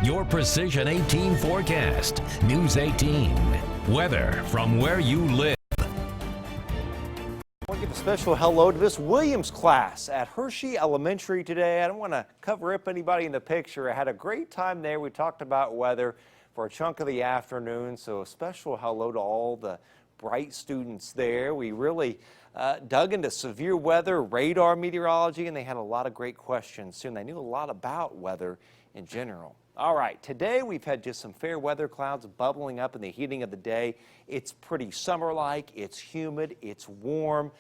Your Precision 18 forecast. News 18. Weather from where you live. I want to give a special hello to Miss Williams class at Hershey Elementary today. I don't want to cover up anybody in the picture. I had a great time there. We talked about weather for a chunk of the afternoon, so a special hello to all the bright students there. We really dug into severe weather, radar meteorology, and they had a lot of great questions too. And they knew a lot about weather in general. All right, today we've had just some fair weather clouds bubbling up in the heating of the day. It's pretty summer-like, it's humid, it's warm,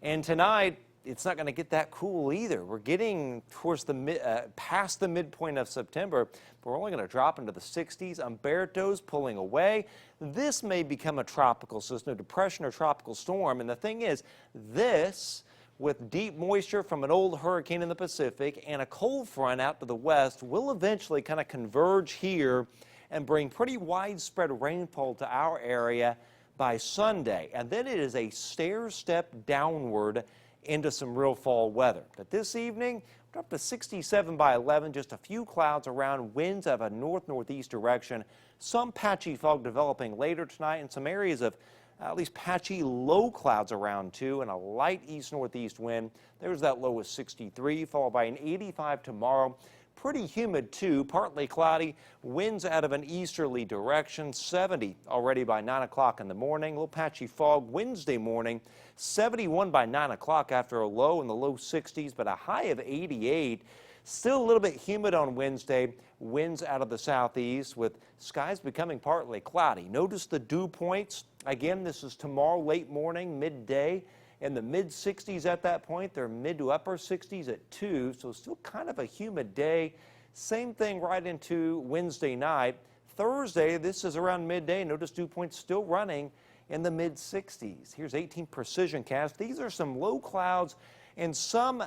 and tonight it's not going to get that cool either. We're getting towards the past the midpoint of September, but we're only going to drop into the 60s. Umberto's pulling away. This may become a tropical system, a depression or tropical storm, and the thing is, this, with deep moisture from an old hurricane in the Pacific and a cold front out to the west, will eventually kind of converge here and bring pretty widespread rainfall to our area by Sunday. And then it is a stair-step downward into some real fall weather. But this evening, we're up to 67 by 11, just a few clouds around, winds of a north-northeast direction, some patchy fog developing later tonight, and some areas of at least patchy low clouds around too, and a light east-northeast wind. There's that low of 63, followed by an 85 tomorrow. Pretty humid too, partly cloudy, winds out of an easterly direction, 70 already by 9 o'clock in the morning. A little patchy fog Wednesday morning, 71 by 9 o'clock after a low in the low 60s, but a high of 88. Still a little bit humid on Wednesday, winds out of the southeast with skies becoming partly cloudy. Notice the dew points. Again, this is tomorrow late morning, midday. In the mid-60s at that point. They're mid to upper 60s at 2, so still kind of a humid day. Same thing right into Wednesday night. Thursday, this is around midday. Notice dew points still running in the mid-60s. Here's 18 precision cast. These are some low clouds and some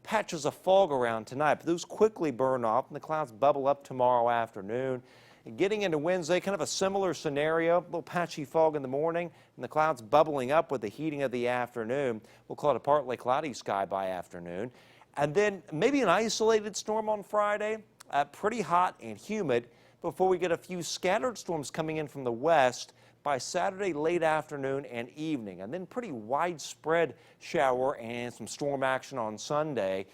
patches of fog around tonight, but those quickly burn off and the clouds bubble up tomorrow afternoon. Getting into Wednesday, kind of a similar scenario, a little patchy fog in the morning and the clouds bubbling up with the heating of the afternoon. We'll call it a partly cloudy sky by afternoon. And then maybe an isolated storm on Friday, pretty hot and humid before we get a few scattered storms coming in from the west by Saturday late afternoon and evening. And then pretty widespread shower and some storm action on Sunday.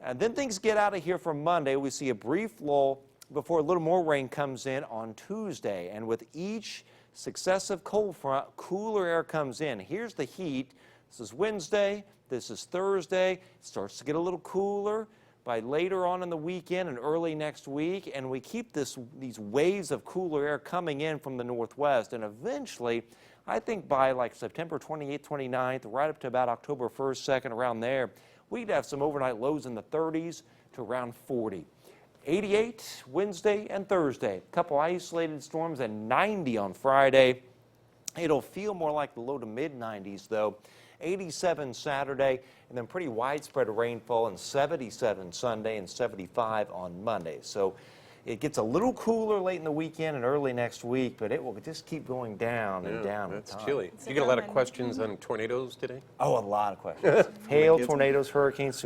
And then things get out of here for Monday. We see a brief lull before a little more rain comes in on Tuesday. And with each successive cold front, cooler air comes in. Here's the heat. This is Wednesday. This is Thursday. It starts to get a little cooler by later on in the weekend and early next week. And we keep these waves of cooler air coming in from the northwest. And eventually, I think by like September 28th, 29th, right up to about October 1st, 2nd, around there, we'd have some overnight lows in the 30s to around 40. 88 Wednesday and Thursday. A couple isolated storms and 90 on Friday. It'll feel more like the low to mid 90s though. 87 Saturday and then pretty widespread rainfall, and 77 Sunday and 75 on Monday. So it gets a little cooler late in the weekend and early next week, but it will just keep going down and down. That's chilly. You get a lot of questions on tornadoes today? Oh, a lot of questions. Hail, tornadoes, hurricanes,